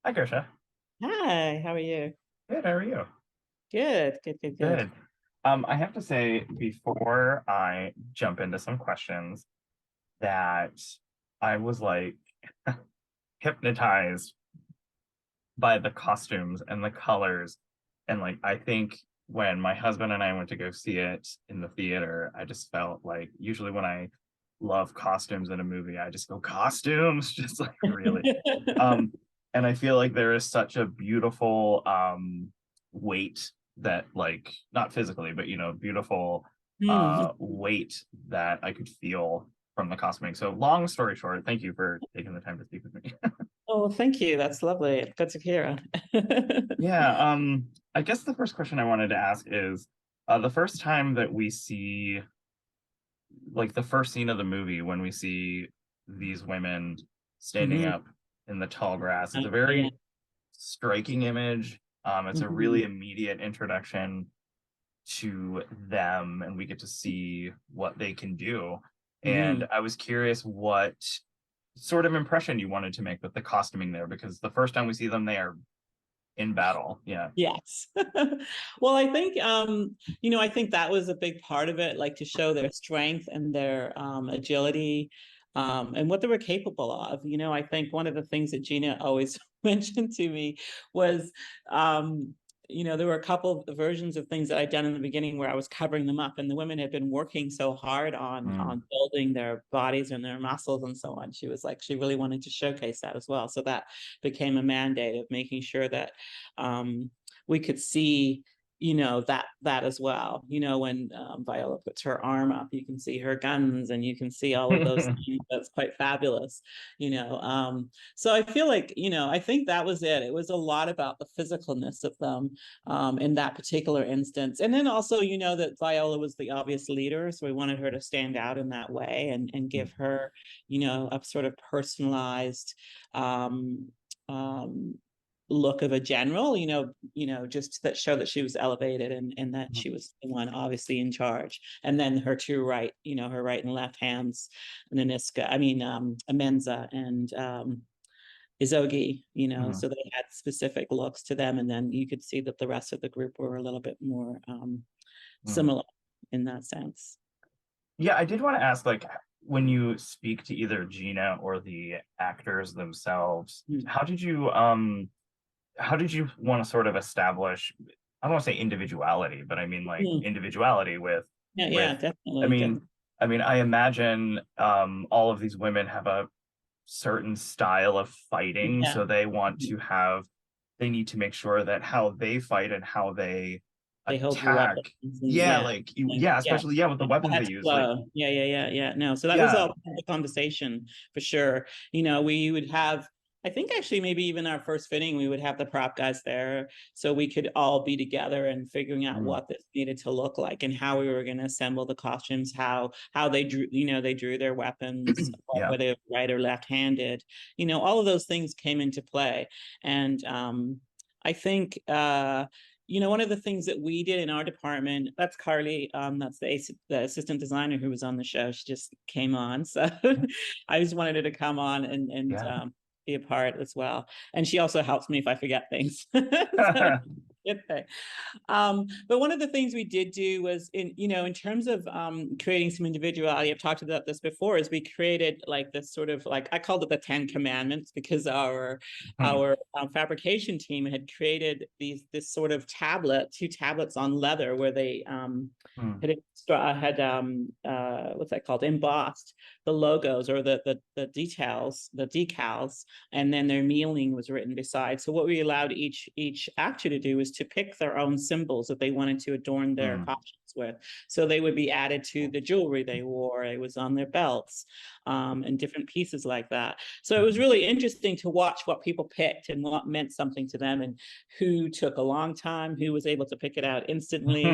Hi, Gersha. Hi, how are you? Good. How are you? Good, good, good, good. Good. I have to say, before I jump into some questions, that I was like hypnotized by the costumes and the colors. And like, I think when my husband and I went to go see it in the theater, I just felt like usually when I love costumes in a movie, I just go costumes, just like really. Um, and I feel like there is such a beautiful weight that like not physically, but beautiful Mm. weight that I could feel from the costuming. So long story short, thank you for taking the time to speak with me. Oh, thank you. That's lovely. Good to hear. Yeah, I guess the first question I wanted to ask is the first time that we see like the first scene of the movie when we see these women standing Mhm. up in the tall grass. It's a very Yeah. striking image. It's a really Mhm. immediate introduction to them, and we get to see what they can do. And Mhm. I was curious what sort of impression you wanted to make with the costuming there, because the first time we see them, they are in battle. Yeah. Yes. Well, I think I think that was a big part of it, like to show their strength and their agility, and what they were capable of. I think one of the things that Gina always mentioned to me was there were a couple of versions of things that I'd done in the beginning where I was covering them up, and the women had been working so hard on Mm. on building their bodies and their muscles and so on. She was like, she really wanted to showcase that as well. So that became a mandate of making sure that um, we could see that as well. When Viola puts her arm up, you can see her guns and you can see all of those things. That's quite fabulous. So I feel like, I think that was it. It was a lot about the physicalness of them, in that particular instance. And then also, that Viola was the obvious leader, so we wanted her to stand out in that way and give her, a sort of personalized um um look of a general, just that show that she was elevated, and that she was the one obviously in charge. And then her two right, her right and left hands, Naniska, Amenza and Izogi, Mhm. so they had specific looks to them. And then you could see that the rest of the group were a little bit more Mhm. similar in that sense. Yeah, I did want to ask, like, when you speak to either Gina or the actors themselves, Mm. how did you want to sort of establish, I don't want to say individuality, but I mean like Mm. individuality Yeah, yeah, with I definitely, mean definitely. I imagine all of these women have a certain style of fighting, Yeah. so they need to make sure that how they fight and how they They hold the attack. weapons, and Yeah, yeah, like you, yeah, yeah, yeah. especially yeah with the weapons Had they to use. Like, flow. Yeah, yeah, yeah, yeah. No, so that was all yeah. part of the conversation for sure. We would have, I think actually maybe even our first fitting, we would have the prop guys there so we could all be together and figuring out Mm, what this needed to look like and how we were going to assemble the costumes, how they drew, they drew their weapons, yeah. whether right or left-handed. All of those things came into play. And I think one of the things that we did in our department, that's Carly, that's the assistant designer who was on the show. She just came on. So I just wanted her to come on and Yeah. be a part as well. And she also helps me if I forget things. So, good thing. But one of the things we did do was in terms of creating some individuality, I've talked about this before, is we created like this sort of, like, I called it the 10 Commandments, because our fabrication team had created this sort of two tablets on leather, where they Mm, had what's that called, embossed the logos, or the decals, and then their meaning was written beside. So what we allowed each actor to do is to pick their own symbols that they wanted to adorn their mm. costumes with. So they would be added to the jewelry they wore. It was on their belts, and different pieces like that. So it was really interesting to watch what people picked and what meant something to them, and who took a long time, who was able to pick it out instantly,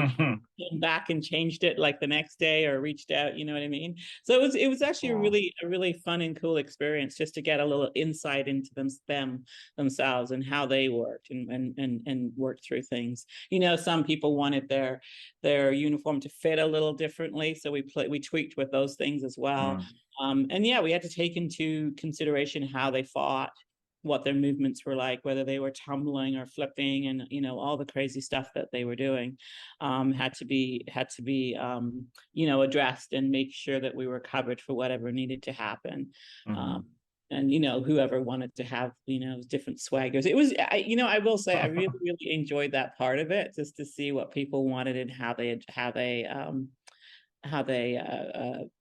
came back and changed it like the next day, or reached out, you know what I mean? So it was actually a Cool. really fun and cool experience, just to get a little insight into themselves and how they worked, and worked through things. Some people wanted their uniform to fit a little differently, so we tweaked with those things as well. Mm, And yeah, we had to take into consideration how they fought, what their movements were like, whether they were tumbling or flipping, and all the crazy stuff that they were doing, had to be addressed, and make sure that we were covered for whatever needed to happen. Mhm. And whoever wanted to have different swaggers, it was I will say I really really enjoyed that part of it, just to see what people wanted and how they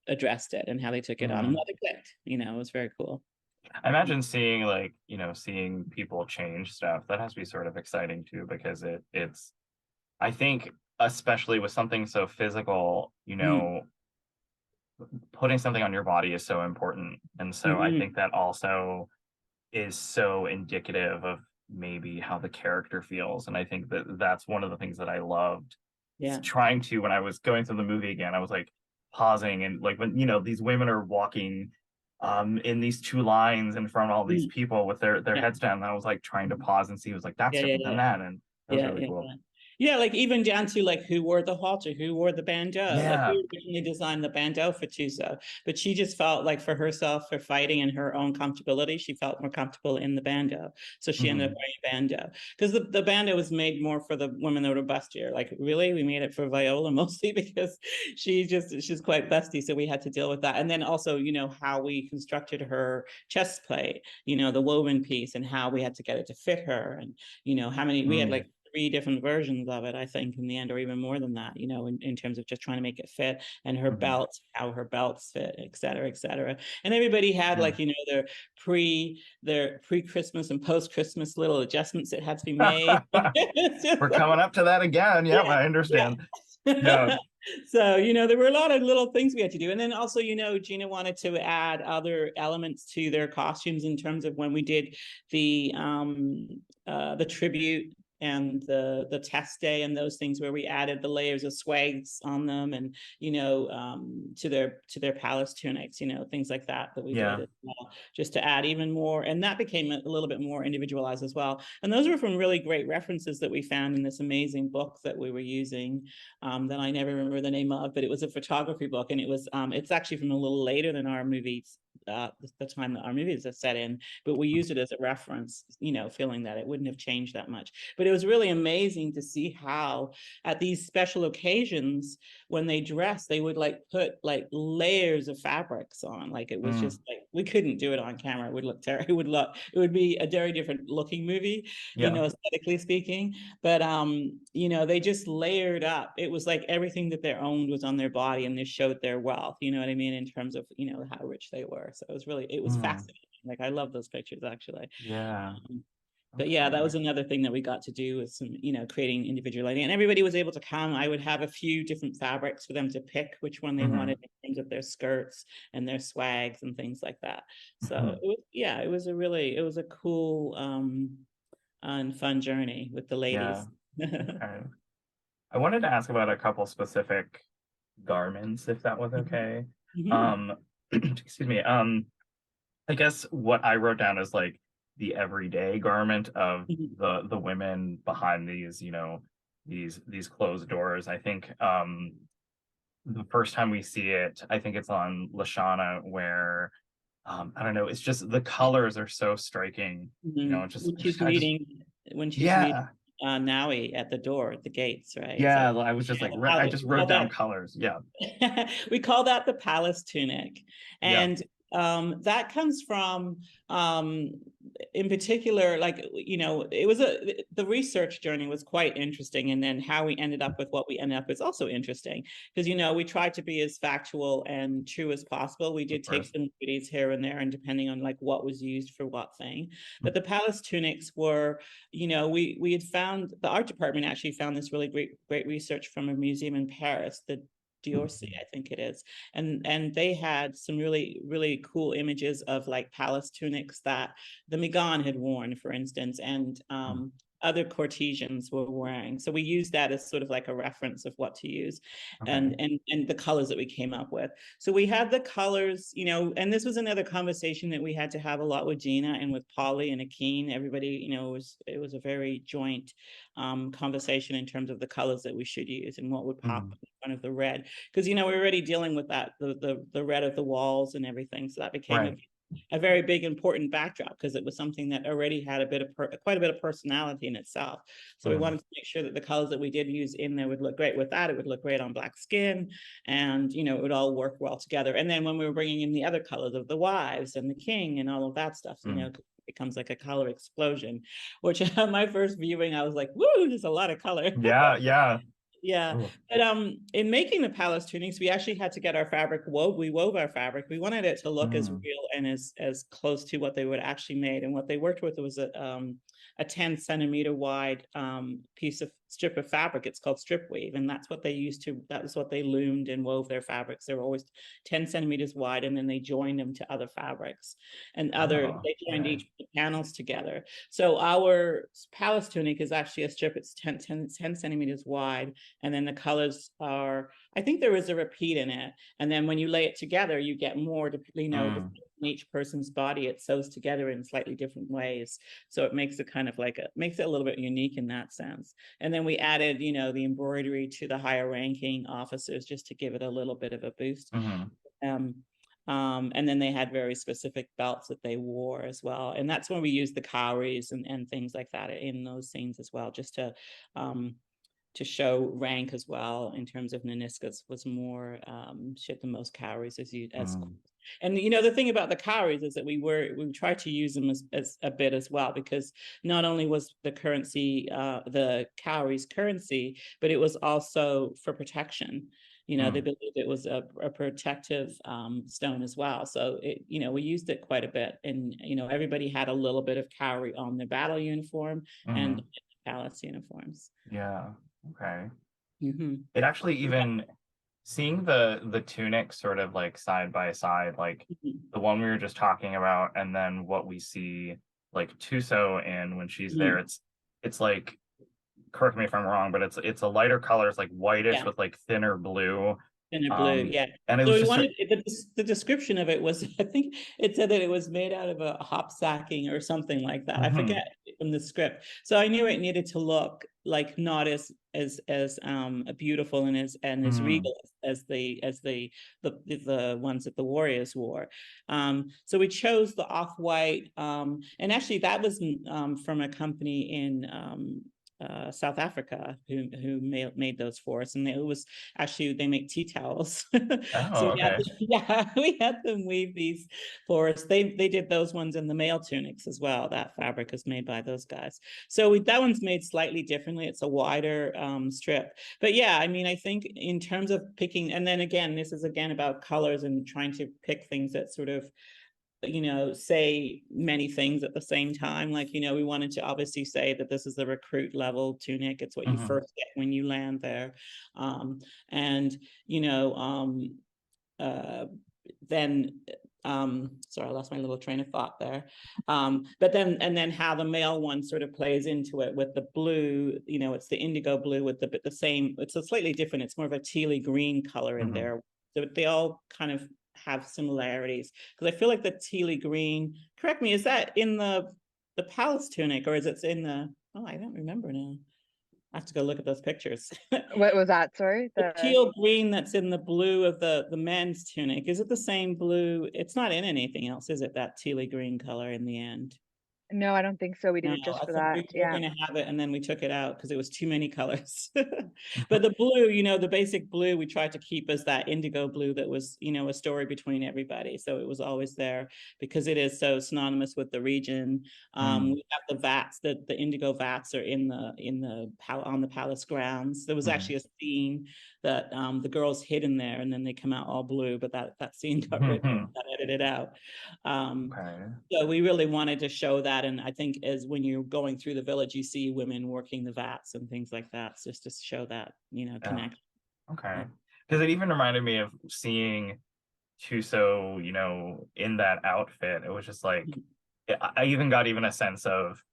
addressed it and how they took it on and Mhm. what they clicked. It was very cool. I imagine seeing like, seeing people change stuff, that has to be sort of exciting too, because it's I think especially with something so physical, Mm, putting something on your body is so important. And so I mhm. think that also is so indicative of maybe how the character feels. And I think that that's one of the things that I loved Yeah. trying to, when I was going through the movie again, I was like pausing, and like when, these women are walking in these two lines in front of all these Mm, people with their yeah. heads down, and I was like trying to pause and see, it was like that's Yeah, yeah, different than yeah. that, and that was Yeah, really yeah, cool. yeah. Yeah, like even down to like who wore the halter, who wore the bandeau. Like Yeah. we originally designed the bandeau for Tuzo, but she just felt like for herself, for fighting and her own comfortability, she felt more comfortable in the bandeau. So she ended up Hmm. wearing a bandeau. Because the bandeau was made more for the women that were bustier. Like really, we made it for Viola mostly because she's quite busty. So we had to deal with that. And then also, how we constructed her chest plate, the woven piece, and how we had to get it to fit her. And how many we had Mm. like three different versions of it, I think, in the end, or even more than that, in terms of just trying to make it fit, and her Hmm. belts, how her belts fit, et cetera, et cetera. And everybody had Yeah. like, their pre-Christmas and post-Christmas little adjustments that had to be made. It's just We're like, coming up to that again. Yep, yeah, I yeah. understand. Yeah. So, there were a lot of little things we had to do. And then also, Gina wanted to add other elements to their costumes in terms of when we did the tribute and the test day and those things, where we added the layers of swags on them, and to their palace tunics, things like that we did Yeah. as well, just to add even more. And that became a little bit more individualized as well. And those were from really great references that we found in this amazing book that we were using, that I never remember the name of, but it was a photography book, and it's actually from a little later than our movies, the time that our movies are set in, but we used it as a reference, feeling that it wouldn't have changed that much. But it was really amazing to see how at these special occasions, when they dress, they would like put like layers of fabrics on. Like it was Mm. just like we couldn't do it on camera. It would look terrible. It would be a very different looking movie, Yeah. aesthetically speaking. But they just layered up. It was like everything that they owned was on their body, and they showed their wealth. You know what I mean, in terms of how rich they were. So it was Mm. fascinating. Like I love those pictures actually. Yeah. Um, but yeah, that Okay. was another thing that we got to do, with some, creating individuality, and everybody was able to come. I would have a few different fabrics for them to pick which one they Hmm. wanted in terms of their skirts and their swags and things like that. So Hmm. it was a cool and fun journey with the Yeah. ladies. Okay. I wanted to ask about a couple specific garments, if that was okay. Mhm. Um, excuse me. I guess what I wrote down is like the everyday garment of Mhm. the women behind these, these closed doors. I think the first time we see it, I think it's on Lashana, where I don't know, it's just the colors are so striking. Mhm. Just When she's kind of just meeting, when she's meeting yeah. Naui at the door, at the gates, right? So Yeah, I was just yeah, like the I palace, just we call wrote down that colors. Yeah. we call that the palace tunic. Yeah. And that comes from, in particular, like, it was the research journey was quite interesting. And then how we ended up with what we ended up with is also interesting, because, we tried to be as factual and true as possible. We Of did take course. some goodies here and there, and depending on like what was used for what thing. Mm. But the palace tunics were, we had found, the art department actually found this really great research from a museum in Paris, the D'Orsay, I think it is. And they had some really, really cool images of like palace tunics that the Migan had worn, for instance, and Mm. other courtesans were wearing. So we used that as sort of like a reference of what to use, Okay. and the colors that we came up with. So we had the colors, and this was another conversation that we had to have a lot with Gina and with Polly and Akeen. Everybody, it was a very joint conversation in terms of the colors that we should use and what would pop Mm. in front of the red, because we're already dealing with that, the red of the walls and everything, so that became a Right. a very big important backdrop because it was something that already had quite a bit of personality in itself. So we Mm. wanted to make sure that the colors that we did use in there would look great with that. It would look great on black skin, and it would all work well together. And then when we were bringing in the other colors of the wives and the king and all of that stuff, Mm. it becomes like a color explosion. Which my first viewing, I was like, "Woo, there's a lot of color." Yeah, yeah. Yeah, Ooh. but in making the palace tunics, we actually had to get our fabric wove. We wove our fabric. We wanted it to look as Mm. real and as close to what they would actually made. And what they worked with was a 10 centimeter wide piece of strip of fabric. It's called strip weave, and that's what they used to. That was what they loomed and wove their fabrics. They were always 10 centimeters wide, and then they joined them to other fabrics, and Oh, they joined okay. each panels together. So our palace tunic is actually a strip. It's 10 centimeters wide, and then the colors are, I think there is a repeat in it, and then when you lay it together you get more to Mm. in each person's body. It sews together in slightly different ways, so it makes it kind of like makes it a little bit unique in that sense. And then we added the embroidery to the higher ranking officers just to give it a little bit of a boost. Mm-hmm. um, and then they had very specific belts that they wore as well. And that's when we used the cowries and things like that in those scenes as well, just to show rank as well. In terms of Naniscus was more, she had the most calories as Mm. and the thing about the calories is that we tried to use them as a bit as well, because not only was the currency, the calories currency, but it was also for protection. They Mm. believed it was a protective stone as well. So we used it quite a bit, and everybody had a little bit of calorie on their battle uniform and Mm. palace uniforms. Yeah. Okay. Mm-hmm. It actually even seeing the tunic sort of like side by side, like Mm-hmm. the one we were just talking about, and then what we see like Tuso in when she's there, Mm-hmm. it's like, correct me if I'm wrong, but it's a lighter color. It's like whitish Yeah. with like thinner blue. In a blue, yeah. And it So was we just wanted the description of it was, I think it said that it was made out of a hop sacking or something like that. I mhm, forget in the script. So I knew it needed to look like not as beautiful and as mhm, regal as the ones that the warriors wore. So we chose the off-white, and actually that was from a company in South Africa who made those for us, and it was actually they make tea towels. oh, So okay. we had them weave these for us. They did those ones in the male tunics as well. That fabric is made by those guys. So that one's made slightly differently. It's a wider strip. But yeah, I mean, I think in terms of picking, and then again, this is again about colors and trying to pick things that sort of say many things at the same time. Like, we wanted to obviously say that this is the recruit level tunic. It's what you Mhm, first get when you land there. And, you know, uh, then sorry, I lost my little train of thought there. But then how the male one sort of plays into it with the blue. It's the indigo blue with the same, it's a slightly different, it's more of a tealy green color in mhm. there. So they all kind of have similarities, because I feel like the tealy green, correct me, is that in the palace tunic, or is it in the, oh, I don't remember now. I have to go look at those pictures. What was that? Sorry, The teal green that's in the blue of the men's tunic, is it the same blue? It's not in anything else, is it? That tealy green color in the end? no, I don't think so. We did No, it just I for think that. we were Yeah. going to have it, and then we took it out because it was too many colors. But the blue, the basic blue, we tried to keep as that indigo blue that was, a story between everybody. So it was always there because it is so synonymous with the region. Mm, We have the vats, the indigo vats are on the palace grounds. There was mhm, actually a scene that the girls hid in there, and then they come out all blue. But that scene mhm. got edited out. Um, Okay. so we really wanted to show that. And I think as when you're going through the village, you see women working the vats and things like that, just to show that, Yeah. connection. Okay. Yeah. Because it even reminded me of seeing Chuso, in that outfit. It was just like I even got even a sense of,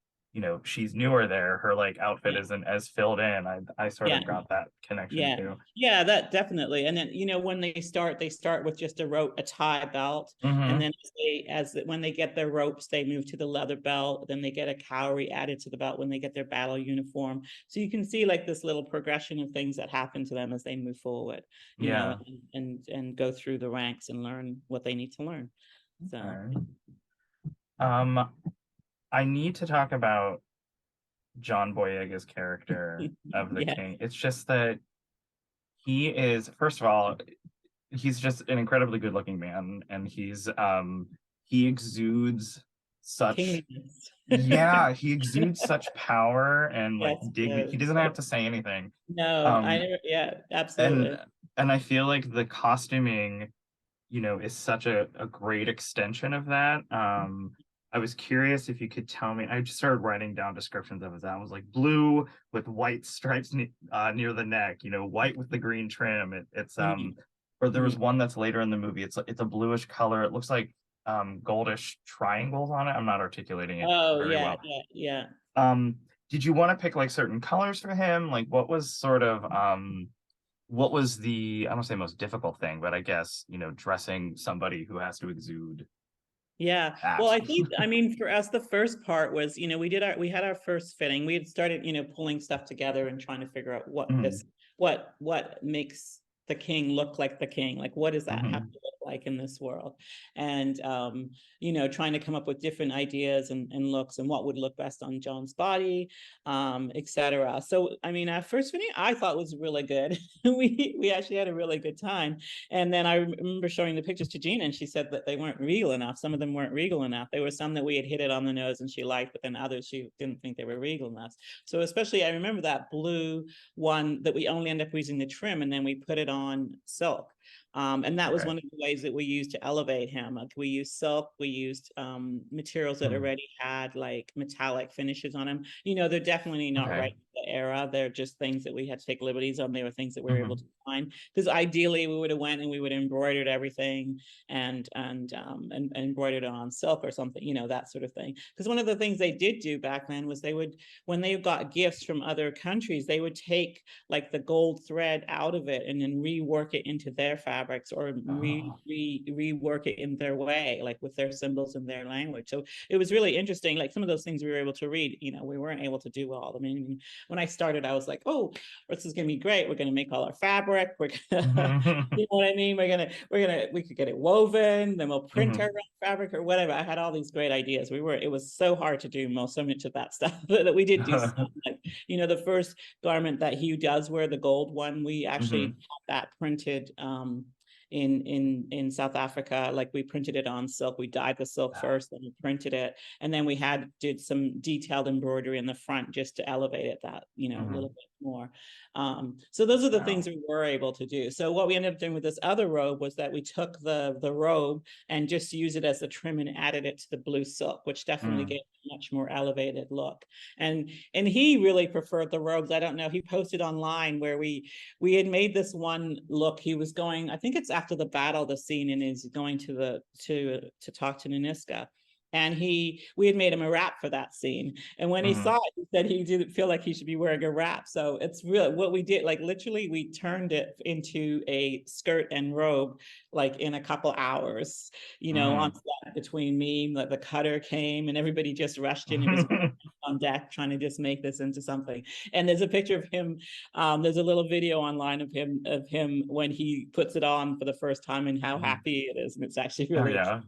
she's newer there. Her like outfit Yeah. isn't as filled in. I sort Yeah. of got that connection Yeah. too. Yeah, that definitely. And then, when they start with just a tie belt. And Mm-hmm. then when they get their ropes, they move to the leather belt. Then they get a cowrie added to the belt when they get their battle uniform. So you can see like this little progression of things that happen to them as they move forward, Yeah. and go through the ranks and learn what they need to learn. So Okay. Um, I need to talk about John Boyega's character of the yeah, king. It's just that he is, first of all, he's just an incredibly good looking man, and he exudes such, kingliness. yeah, he exudes such power and like Yes, dignity. He doesn't have to say anything. no, I Um, never, yeah, and absolutely. and I feel like the costuming, is such a great extension of that. I was curious if you could tell me. I just started writing down descriptions of his outfit. I was like blue with white stripes near the neck, white with the green trim. It's Mhm, or there was mhm. one that's later in the movie. It's a bluish color. It looks like goldish triangles on it. I'm not articulating it Oh very yeah, well. yeah, yeah. Um, did you want to pick like certain colors for him? Like what was the, I don't say most difficult thing, but I guess, dressing somebody who has to exude Yeah. Well, that. I think, I mean, for us, the first part was, we had our first fitting. We had started, pulling stuff together and trying to figure out Mhm, what makes the king look like the king. Like, what does that have mhm, to look like in this world? And, trying to come up with different ideas and looks and what would look best on John's body, etc. So, I mean, our first fitting I thought was really good. We actually had a really good time. And then I remember showing the pictures to Gina, and she said that they weren't regal enough. Some of them weren't regal enough. There were some that we had hit it on the nose and she liked, but then others she didn't think they were regal enough. So especially, I remember that blue one that we only ended up using the trim, and then we put it on silk. And that was okay. one of the ways that we used to elevate him. Like we used silk, we used materials that Mhm, already had like metallic finishes on them. They're definitely not okay. right for the era. They're just things that we had to take liberties on. They were things that we were able to Mhm, find, because ideally we would have went and we would have embroidered everything and embroidered it on silk or something, that sort of thing. Because one of the things they did do back then was when they got gifts from other countries, they would take like the gold thread out of it and then rework it into their fabrics, or oh, rework it in their way, like with their symbols and their language. So it was really interesting. Like some of those things we were able to read, we weren't able to do all. I mean, when I started, I was like, oh, this is going to be great. We're going to make all our fabric. We're going to, mhm, you know what I mean? We could get it woven, then we'll print our mhm, own fabric or whatever. I had all these great ideas. It was so hard to do so much of that stuff that we did do some. Like, the first garment that Hugh does wear, the gold one, we actually mhm, had that printed in South Africa. Like we printed it on silk. We dyed the silk first, then we printed it, and then we did some detailed embroidery in the front just to elevate it that a little mhm. bit more. So those are the things Wow. we were able to do. So what we ended up doing with this other robe was that we took the robe and just used it as a trim and added it to the blue silk, which definitely Mm, gave a much more elevated look. And he really preferred the robes. I don't know. He posted online where we had made this one look. He was going, I think it's after the battle, the scene, and he's going to talk to Naniska. And we had made him a wrap for that scene. And when he saw mhm, it, he said he didn't feel like he should be wearing a wrap. So it's really what we did. Like literally, we turned it into a skirt and robe, like in a couple hours. On mm. set between me, the cutter came, and everybody just rushed in. It was on deck trying to just make this into something. And there's a picture of him. There's a little video online of him when he puts it on for the first time and how happy it is. And it's actually Oh really yeah.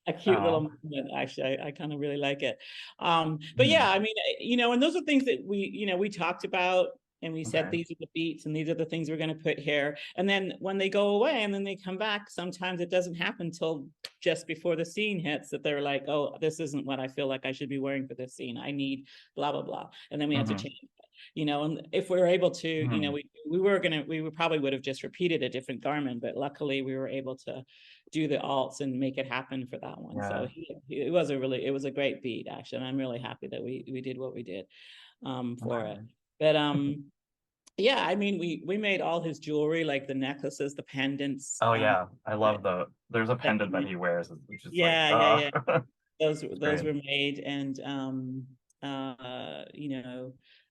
a cute little Oh. moment. Actually, I kind of really like it. But yeah, Mhm. I mean, and those are things that we talked about. And we said Okay. these are the beats and these are the things we're going to put here. And then when they go away and then they come back, sometimes it doesn't happen till just before the scene hits that they're like, oh, this isn't what I feel like I should be wearing for this scene. I need blah, blah, blah. And then we have to Mhm, change it. And if we were able to, mhm. we probably would have just repeated a different garment, but luckily we were able to do the alts and make it happen for that one. So Yeah. it was a great beat actually. And I'm really happy that we did what we did for it. Okay. But yeah, I mean we made all his jewelry, like the necklaces, the pendants, Oh yeah. I that, love there's a that pendant that he wears, which is like, yeah, yeah, yeah. it's Those great. were made. And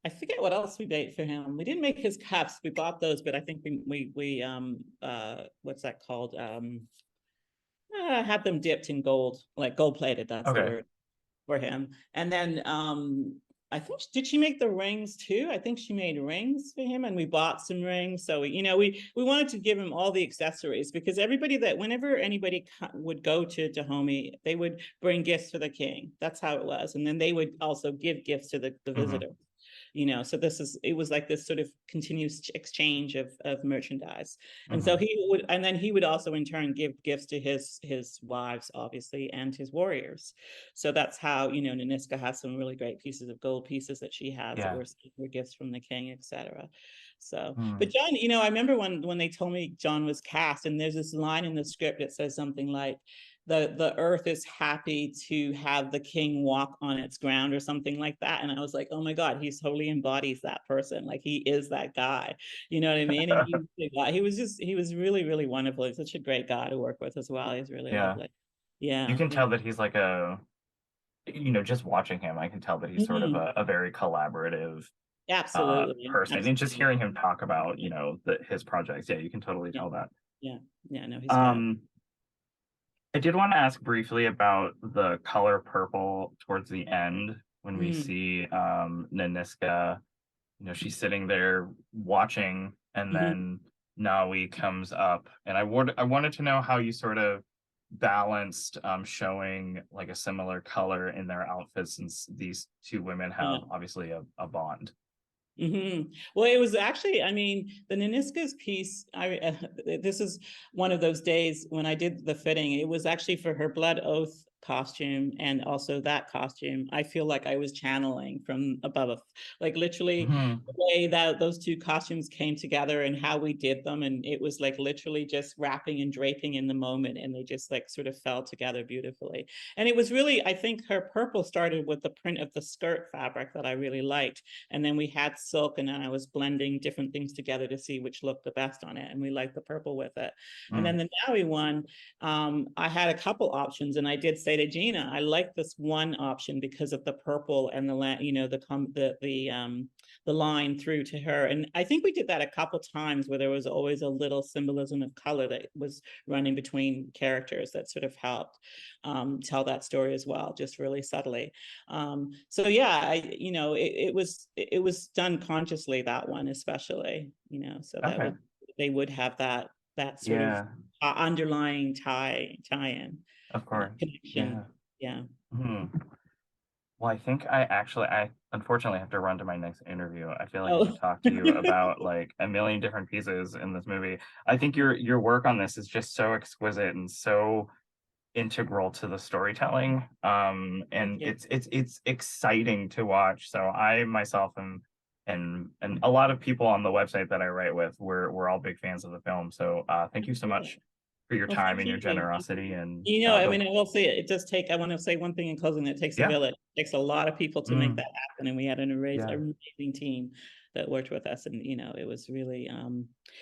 I forget what else we made for him. We didn't make his cuffs. We bought those, but I think we what's that called? Had them dipped in gold, like gold plated, that's the Okay. word for him. And then I think, did she make the rings too? I think she made rings for him, and we bought some rings. So, you know, we wanted to give him all the accessories, because everybody that, whenever anybody would go to Dahomey, they would bring gifts for the king. That's how it was. And then they would also give gifts to the Mhm. visitors. You know, so it was like this sort of continuous exchange of merchandise. And so Mhm. he would, and then he would also in turn give gifts to his wives, obviously, and his warriors. So that's how, you know, Naniska has some really great pieces of gold pieces that she has that Yeah. were gifts from the king, etc. So, but Mm. John, you know, I remember when they told me John was cast, and there's this line in the script that says something like, the earth is happy to have the king walk on its ground, or something like that. And I was like, oh my God, he totally embodies that person. Like, he is that guy. You know what I mean? And he was really, really wonderful. He's such a great guy to work with as well. He's really Yeah. lovely. You Yeah, can yeah. tell that he's like just watching him, I can tell that he's sort of Mhm. a very collaborative Absolutely. person. And just Absolutely. hearing him talk about, his projects, yeah, you can totally Yeah. tell that. Yeah. Yeah. No, he's fab. Um, I did want to ask briefly about the color purple towards the end when we Mm. see Naniska, she's sitting there watching, and Mhm. then Nawi comes up, and I wanted to know how you sort of balanced showing like a similar color in their outfits, since these two women have Yeah. obviously a bond. Well, it was actually, I mean, the Nanisca's piece, this is one of those days when I did the fitting. It was actually for her Blood Oath costume, and also that costume. I feel like I was channeling from above, like literally Hmm. the way that those two costumes came together and how we did them. And it was like literally just wrapping and draping in the moment, and they just like sort of fell together beautifully. And it was really, I think her purple started with the print of the skirt fabric that I really liked, and then we had silk, and then I was blending different things together to see which looked the best on it. And we liked the purple with it. And then Mm. the Maui one, I had a couple options, and I did say to Gina, I like this one option because of the purple and the line through to her. And I think we did that a couple times, where there was always a little symbolism of color that was running between characters that sort of helped tell that story as well, just really subtly. So yeah, it was done consciously, that one especially, so that Okay. would they would have that sort of Yeah, underlying tie-in, of course. connection. Yeah. Yeah. Hmm. Well, I think I unfortunately have to run to my next interview. I feel like I Oh. could talk to you about like a million different pieces in this movie. I think your work on this is just so exquisite and so integral to the storytelling. Thank And you. it's exciting to watch. So I myself am, and a lot of people on the website that I write with, we're all big fans of the film. So thank you so much for your Well, time thank and your you. generosity, and I the mean, I will say it does take, I want to say one thing in closing, that it takes a yeah. village. It takes a lot of people to make Mm, that happen. And we had an yeah. amazing team that worked with us. And, it was really,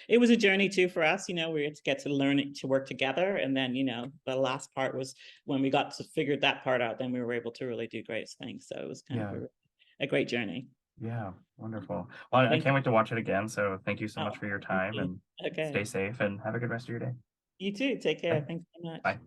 it was a journey too for us. We had to get to learn it, to work together. And then, the last part was when we got to figure that part out, then we were able to really do great things. So it was kind of Yeah. a great journey. Yeah, wonderful. Well, I Thank can't you. wait to watch it again. So thank you so Oh, much for your thank time, you. and stay Okay. safe and have a good rest of your day. You too. Take care. Bye. Thanks so much. Bye.